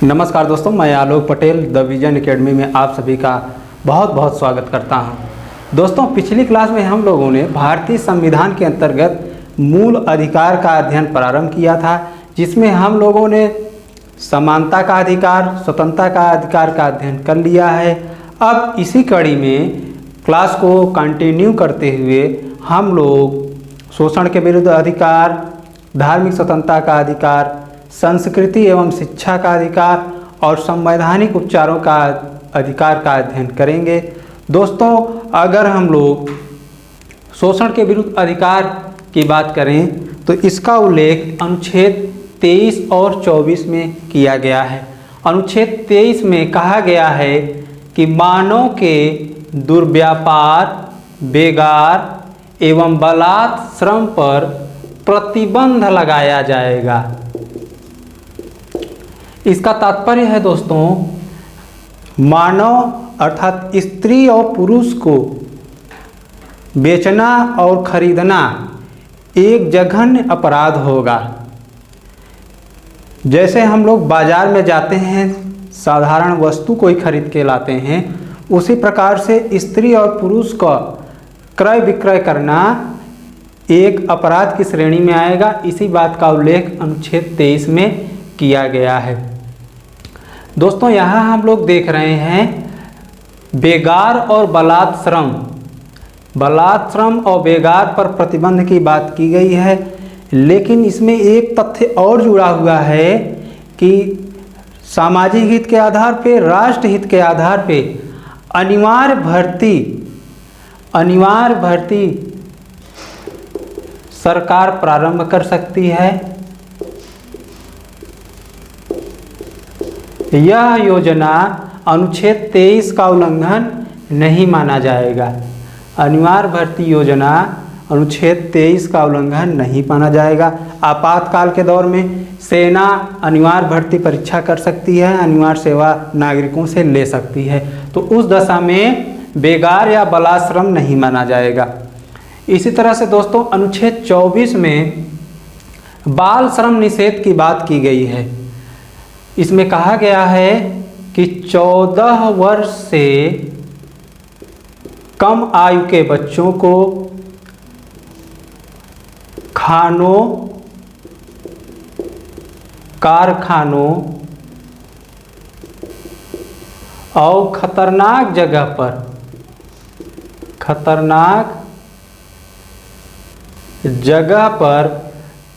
नमस्कार दोस्तों, मैं आलोक पटेल द विजन एकेडमी में आप सभी का बहुत बहुत स्वागत करता हूं। दोस्तों, पिछली क्लास में हम लोगों ने भारतीय संविधान के अंतर्गत मूल अधिकार का अध्ययन प्रारंभ किया था, जिसमें हम लोगों ने समानता का अधिकार, स्वतंत्रता का अधिकार का अध्ययन कर लिया है। अब इसी कड़ी में क्लास को कंटिन्यू करते हुए हम लोग शोषण के विरुद्ध अधिकार, धार्मिक स्वतंत्रता का अधिकार, संस्कृति एवं शिक्षा का अधिकार और संवैधानिक उपचारों का अधिकार का अध्ययन करेंगे। दोस्तों, अगर हम लोग शोषण के विरुद्ध अधिकार की बात करें तो इसका उल्लेख अनुच्छेद 23 और 24 में किया गया है। अनुच्छेद 23 में कहा गया है कि मानव के दुर्व्यापार, बेगार एवं बलात् श्रम पर प्रतिबंध लगाया जाएगा। इसका तात्पर्य है दोस्तों, मानव अर्थात स्त्री और पुरुष को बेचना और खरीदना एक जघन्य अपराध होगा। जैसे हम लोग बाजार में जाते हैं, साधारण वस्तु कोई खरीद के लाते हैं, उसी प्रकार से स्त्री और पुरुष का क्रय विक्रय करना एक अपराध की श्रेणी में आएगा। इसी बात का उल्लेख अनुच्छेद 23 में किया गया है। दोस्तों, यहाँ हम लोग देख रहे हैं बेगार और बलात् श्रम, बलात् श्रम और बेगार पर प्रतिबंध की बात की गई है, लेकिन इसमें एक तथ्य और जुड़ा हुआ है कि सामाजिक हित के आधार पे, राष्ट्र हित के आधार पे अनिवार्य भर्ती सरकार प्रारंभ कर सकती है। यह योजना अनुच्छेद 23 का उल्लंघन नहीं माना जाएगा। अनिवार्य भर्ती योजना अनुच्छेद 23 का उल्लंघन नहीं माना जाएगा। आपातकाल के दौर में सेना अनिवार्य भर्ती परीक्षा कर सकती है, अनिवार्य सेवा नागरिकों से ले सकती है, तो उस दशा में बेगार या बलात् श्रम नहीं माना जाएगा। इसी तरह से दोस्तों, अनुच्छेद 24 में बाल श्रम निषेध की बात की गई है। इसमें कहा गया है कि 14 वर्ष से कम आयु के बच्चों को खानों, कारखानों और खतरनाक जगह पर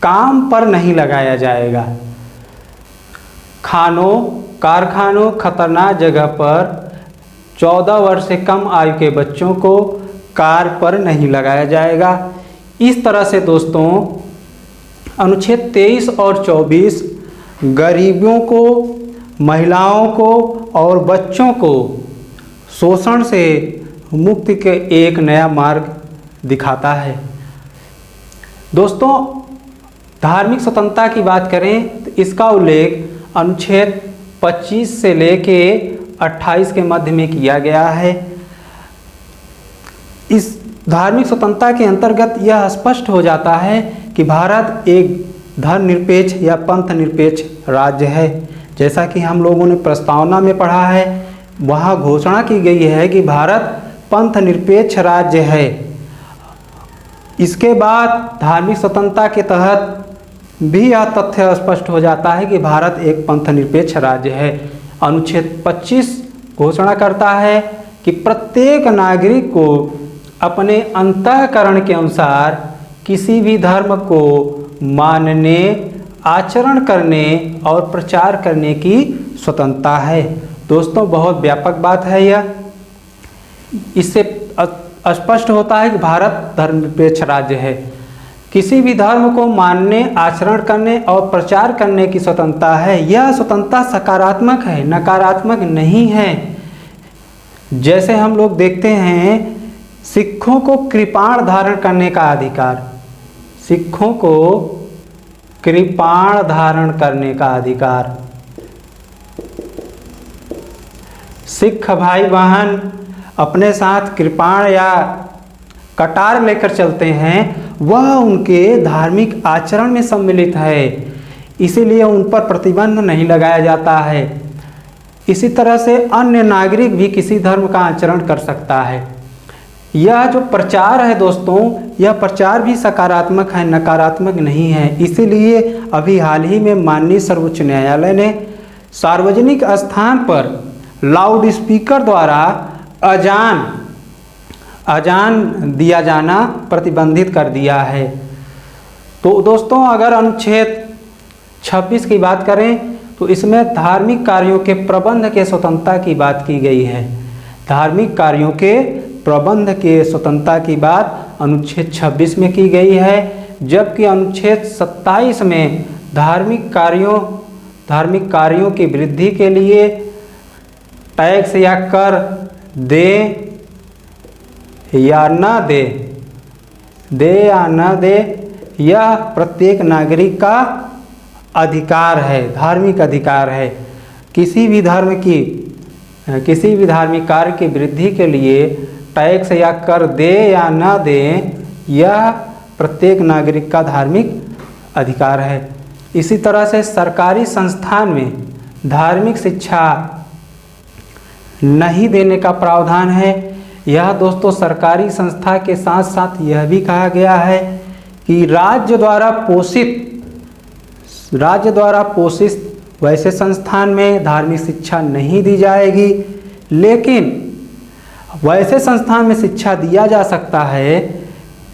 काम पर नहीं लगाया जाएगा। खानों, कारखानों, खतरनाक जगह पर 14 वर्ष से कम आयु के बच्चों को कार्य पर नहीं लगाया जाएगा। इस तरह से दोस्तों, अनुच्छेद 23 और 24 गरीबों को, महिलाओं को और बच्चों को शोषण से मुक्ति के एक नया मार्ग दिखाता है। दोस्तों, धार्मिक स्वतंत्रता की बात करें तो इसका उल्लेख अनुच्छेद 25 से लेके 28 के मध्य में किया गया है। इस धार्मिक स्वतंत्रता के अंतर्गत यह स्पष्ट हो जाता है कि भारत एक धर्मनिरपेक्ष या पंथ निरपेक्ष राज्य है। जैसा कि हम लोगों ने प्रस्तावना में पढ़ा है, वहाँ घोषणा की गई है कि भारत पंथ निरपेक्ष राज्य है। इसके बाद धार्मिक स्वतंत्रता के तहत भी यह तथ्य स्पष्ट हो जाता है कि भारत एक पंथ निरपेक्ष राज्य है। अनुच्छेद 25 घोषणा करता है कि प्रत्येक नागरिक को अपने अंतःकरण के अनुसार किसी भी धर्म को मानने, आचरण करने और प्रचार करने की स्वतंत्रता है। दोस्तों, बहुत व्यापक बात है यह। इससे स्पष्ट होता है कि भारत धर्मनिरपेक्ष राज्य है। किसी भी धर्म को मानने, आचरण करने और प्रचार करने की स्वतंत्रता है। यह स्वतंत्रता सकारात्मक है, नकारात्मक नहीं है। जैसे हम लोग देखते हैं, सिखों को कृपाण धारण करने का अधिकार, सिखों को कृपाण धारण करने का अधिकार, सिख भाई बहन अपने साथ कृपाण या कटार लेकर चलते हैं, वह उनके धार्मिक आचरण में सम्मिलित है। इसीलिए उन पर प्रतिबंध नहीं लगाया जाता है। इसी तरह से अन्य नागरिक भी किसी धर्म का आचरण कर सकता है। यह जो प्रचार है दोस्तों, यह प्रचार भी सकारात्मक है, नकारात्मक नहीं है। इसीलिए अभी हाल ही में माननीय सर्वोच्च न्यायालय ने सार्वजनिक स्थान पर लाउड स्पीकर द्वारा अजान दिया जाना प्रतिबंधित कर दिया है। तो दोस्तों अगर अनुच्छेद 26 की बात करें तो इसमें धार्मिक कार्यों के प्रबंध के स्वतंत्रता की बात की गई है। धार्मिक कार्यों के प्रबंध के स्वतंत्रता की बात अनुच्छेद 26 में की गई है, जबकि अनुच्छेद 27 में धार्मिक कार्यों की वृद्धि के लिए टैक्स या कर दे या न दे यह प्रत्येक नागरिक का अधिकार है, धार्मिक अधिकार है। किसी भी धार्मिक कार्य की वृद्धि के लिए टैक्स या कर दे या न दे यह प्रत्येक नागरिक का धार्मिक अधिकार है। इसी तरह से सरकारी संस्थान में धार्मिक शिक्षा नहीं देने का प्रावधान है। यह दोस्तों सरकारी संस्था के साथ साथ यह भी कहा गया है कि राज्य द्वारा पोषित वैसे संस्थान में धार्मिक शिक्षा नहीं दी जाएगी, लेकिन वैसे संस्थान में शिक्षा दिया जा सकता है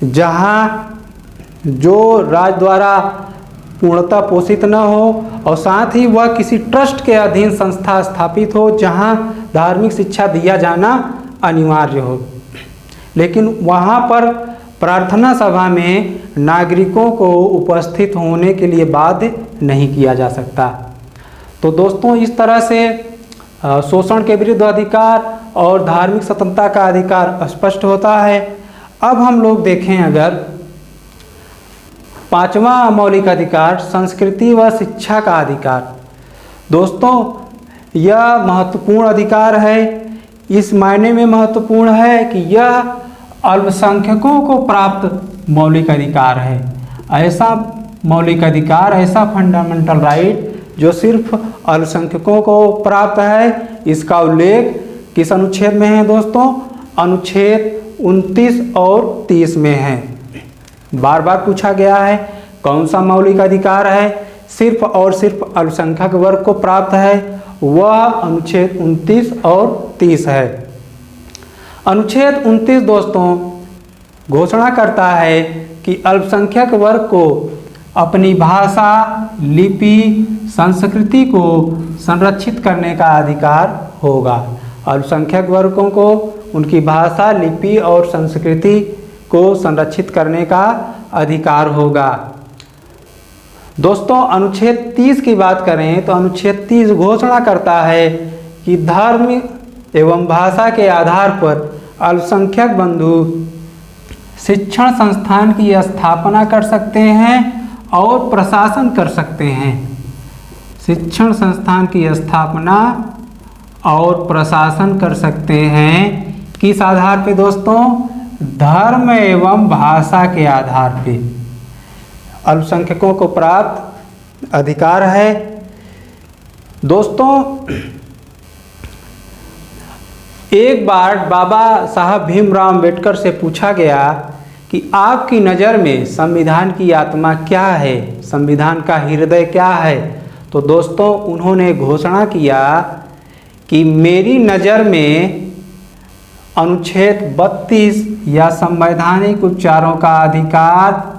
जहां जो राज्य द्वारा पूर्णतः पोषित न हो और साथ ही वह किसी ट्रस्ट के अधीन संस्था स्थापित हो जहां धार्मिक शिक्षा दिया जाना अनिवार्य हो, लेकिन वहां पर प्रार्थना सभा में नागरिकों को उपस्थित होने के लिए बाध्य नहीं किया जा सकता। तो दोस्तों इस तरह से शोषण के विरुद्ध अधिकार और धार्मिक स्वतंत्रता का अधिकार स्पष्ट होता है। अब हम लोग देखें अगर पांचवा मौलिक अधिकार संस्कृति व शिक्षा का अधिकार। दोस्तों यह महत्वपूर्ण अधिकार है। इस मायने में महत्वपूर्ण है कि यह अल्पसंख्यकों को प्राप्त मौलिक अधिकार है। ऐसा मौलिक अधिकार, ऐसा फंडामेंटल राइट जो सिर्फ अल्पसंख्यकों को प्राप्त है, इसका उल्लेख किस अनुच्छेद में है दोस्तों? अनुच्छेद 29 और 30 में है। बार बार पूछा गया है कौन सा मौलिक अधिकार है सिर्फ और सिर्फ अल्पसंख्यक वर्ग को प्राप्त है, वह अनुच्छेद 29 और 30 है। अनुच्छेद 29 दोस्तों घोषणा करता है कि अल्पसंख्यक वर्ग को अपनी भाषा, लिपि, संस्कृति को संरक्षित करने का अधिकार होगा। अल्पसंख्यक वर्गों को उनकी भाषा, लिपि और संस्कृति को संरक्षित करने का अधिकार होगा। दोस्तों अनुच्छेद 30 की बात करें तो अनुच्छेद 30 घोषणा करता है कि धर्म एवं भाषा के आधार पर अल्पसंख्यक बंधु शिक्षण संस्थान की स्थापना कर सकते हैं और प्रशासन कर सकते हैं। शिक्षण संस्थान की स्थापना और प्रशासन कर सकते हैं किस आधार पे दोस्तों? धर्म एवं भाषा के आधार पे अल्पसंख्यकों को प्राप्त अधिकार है। दोस्तों एक बार बाबा साहब भीमराव अम्बेडकर से पूछा गया कि आपकी नज़र में संविधान की आत्मा क्या है, संविधान का हृदय क्या है? तो दोस्तों उन्होंने घोषणा किया कि मेरी नज़र में अनुच्छेद 32 या संवैधानिक उपचारों का अधिकार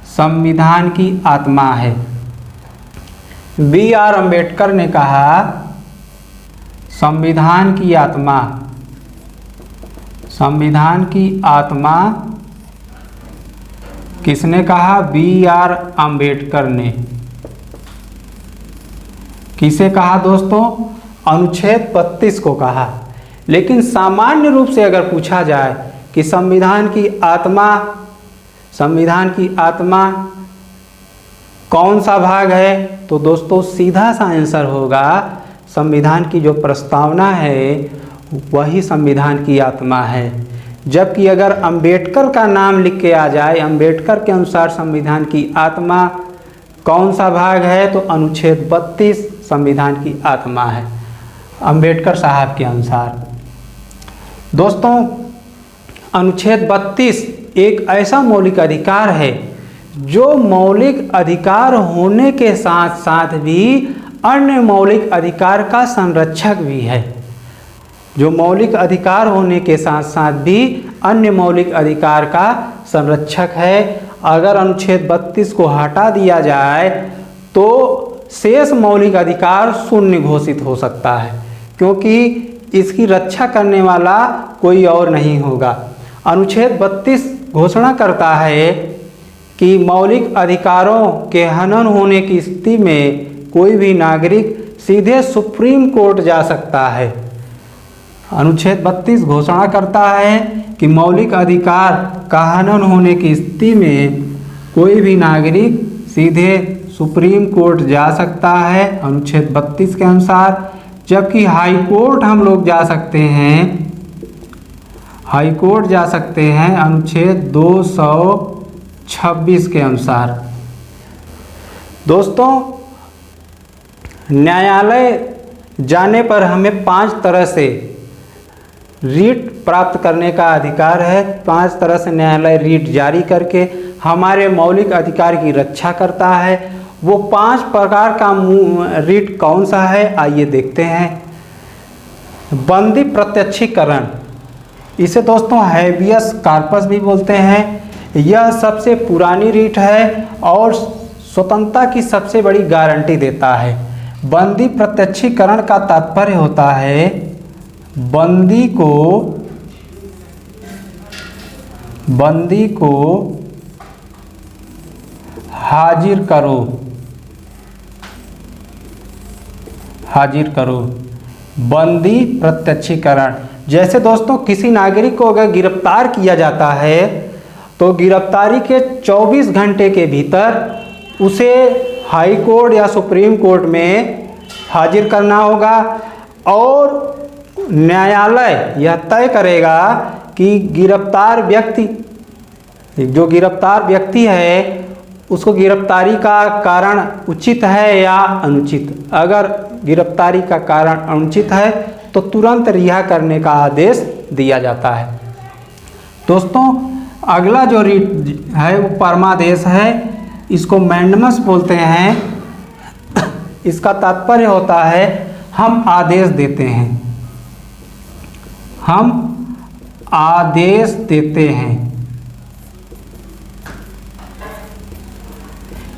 संविधान की आत्मा है। B.R. अम्बेडकर ने कहा संविधान की आत्मा किसने कहा? B.R. अम्बेडकर ने। किसे कहा दोस्तों? अनुच्छेद 32 को कहा। लेकिन सामान्य रूप से अगर पूछा जाए कि संविधान की आत्मा कौन सा भाग है, तो दोस्तों सीधा सा आंसर होगा संविधान की जो प्रस्तावना है वही संविधान की आत्मा है। जबकि अगर अंबेडकर का नाम लिख के आ जाए, अंबेडकर के अनुसार संविधान की आत्मा कौन सा भाग है? तो अनुच्छेद 32 संविधान की आत्मा है, अंबेडकर साहब के अनुसार। दोस्तों, अनुच्छेद 32 एक ऐसा मौलिक अधिकार है जो मौलिक अधिकार होने के साथ साथ भी अन्य मौलिक अधिकार का संरक्षक भी है। जो मौलिक अधिकार होने के साथ साथ भी अन्य मौलिक अधिकार का संरक्षक है। अगर अनुच्छेद 32 को हटा दिया जाए तो शेष मौलिक अधिकार शून्य घोषित हो सकता है, क्योंकि इसकी रक्षा करने वाला कोई और नहीं होगा। अनुच्छेद 32 घोषणा करता है कि मौलिक अधिकारों के हनन होने की स्थिति में कोई भी नागरिक सीधे सुप्रीम कोर्ट जा सकता है। अनुच्छेद 32 घोषणा करता है कि मौलिक अधिकार का हनन होने की स्थिति में कोई भी नागरिक सीधे सुप्रीम कोर्ट जा सकता है अनुच्छेद 32 के अनुसार। जबकि हाई कोर्ट हम लोग जा सकते हैं, हाई कोर्ट जा सकते हैं अनुच्छेद 226 के अनुसार। दोस्तों, न्यायालय जाने पर हमें 5 तरह से रीट प्राप्त करने का अधिकार है। 5 तरह से न्यायालय रीट जारी करके हमारे मौलिक अधिकार की रक्षा करता है। वो 5 प्रकार का रीट कौन सा है, आइए देखते हैं। बंदी प्रत्यक्षीकरण, इसे दोस्तों हैबियस कॉर्पस भी बोलते हैं। यह सबसे पुरानी रीट है और स्वतंत्रता की सबसे बड़ी गारंटी देता है। बंदी प्रत्यक्षीकरण का तात्पर्य होता है बंदी को हाजिर करो। बंदी प्रत्यक्षीकरण, जैसे दोस्तों किसी नागरिक को अगर गिरफ्तार किया जाता है तो गिरफ्तारी के 24 घंटे के भीतर उसे हाई कोर्ट या सुप्रीम कोर्ट में हाजिर करना होगा और न्यायालय यह तय करेगा कि गिरफ्तार व्यक्ति है उसको गिरफ्तारी का कारण उचित है या अनुचित। अगर गिरफ्तारी का कारण अनुचित है तो तुरंत रिहा करने का आदेश दिया जाता है। दोस्तों, अगला जो रीट है वो परमादेश है। इसको मैंडमस बोलते हैं। इसका तात्पर्य होता है हम आदेश देते हैं, हम आदेश देते हैं।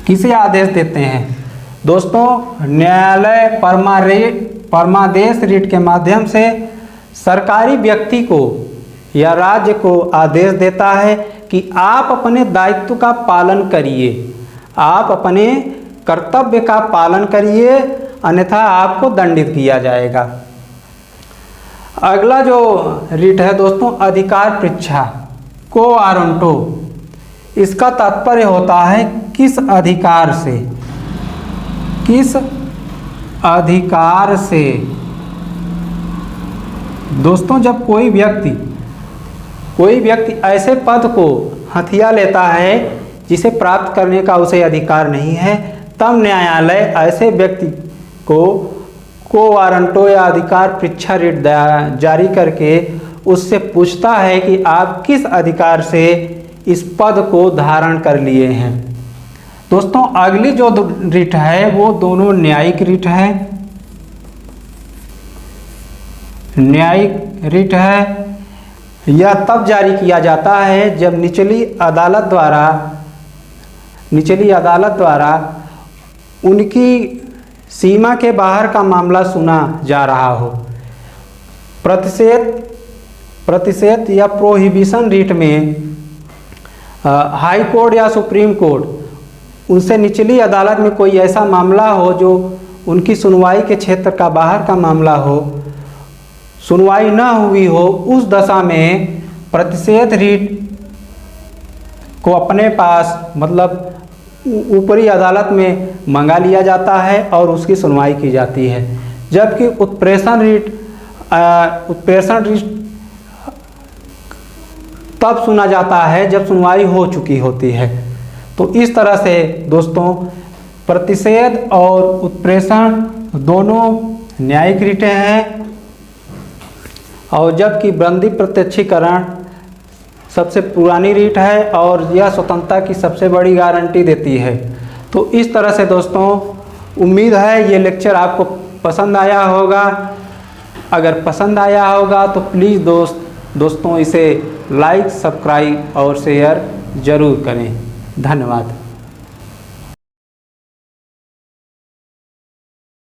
किसे आदेश देते हैं? दोस्तों, न्यायालय परमादेश रीट के माध्यम से सरकारी व्यक्ति को या राज्य को आदेश देता है कि आप अपने दायित्व का पालन करिए, आप अपने कर्तव्य का पालन करिए, अन्यथा आपको दंडित किया जाएगा। अगला जो रीट है दोस्तों, अधिकार परीक्षा को वारंटो। इसका तात्पर्य होता है किस अधिकार से। दोस्तों, जब कोई व्यक्ति ऐसे पद को हथिया लेता है जिसे प्राप्त करने का उसे अधिकार नहीं है, तब न्यायालय ऐसे व्यक्ति को वारंटो या अधिकार परीक्षा रीट जारी करके उससे पूछता है कि आप किस अधिकार से इस पद को धारण कर लिए हैं। दोस्तों, अगली जो रीट है वो दोनों न्यायिक रीट है। न्यायिक रीट है, यह तब जारी किया जाता है जब निचली अदालत द्वारा उनकी सीमा के बाहर का मामला सुना जा रहा हो। प्रतिषेध या प्रोहिबिशन रीट में हाई कोर्ट या सुप्रीम कोर्ट उनसे निचली अदालत में कोई ऐसा मामला हो जो उनकी सुनवाई के क्षेत्र का बाहर का मामला हो, सुनवाई न हुई हो, उस दशा में प्रतिषेध रीट को अपने पास मतलब ऊपरी अदालत में मंगा लिया जाता है और उसकी सुनवाई की जाती है। जबकि उत्प्रेषण रीट तब सुना जाता है जब सुनवाई हो चुकी होती है। तो इस तरह से दोस्तों प्रतिषेध और उत्प्रेषण दोनों न्यायिक रीटें हैं, और जबकि बंदी प्रत्यक्षीकरण सबसे पुरानी रीट है और यह स्वतंत्रता की सबसे बड़ी गारंटी देती है। तो इस तरह से दोस्तों उम्मीद है ये लेक्चर आपको पसंद आया होगा। अगर पसंद आया होगा तो प्लीज़ दोस्तों इसे लाइक, सब्सक्राइब और शेयर ज़रूर करें। धन्यवाद।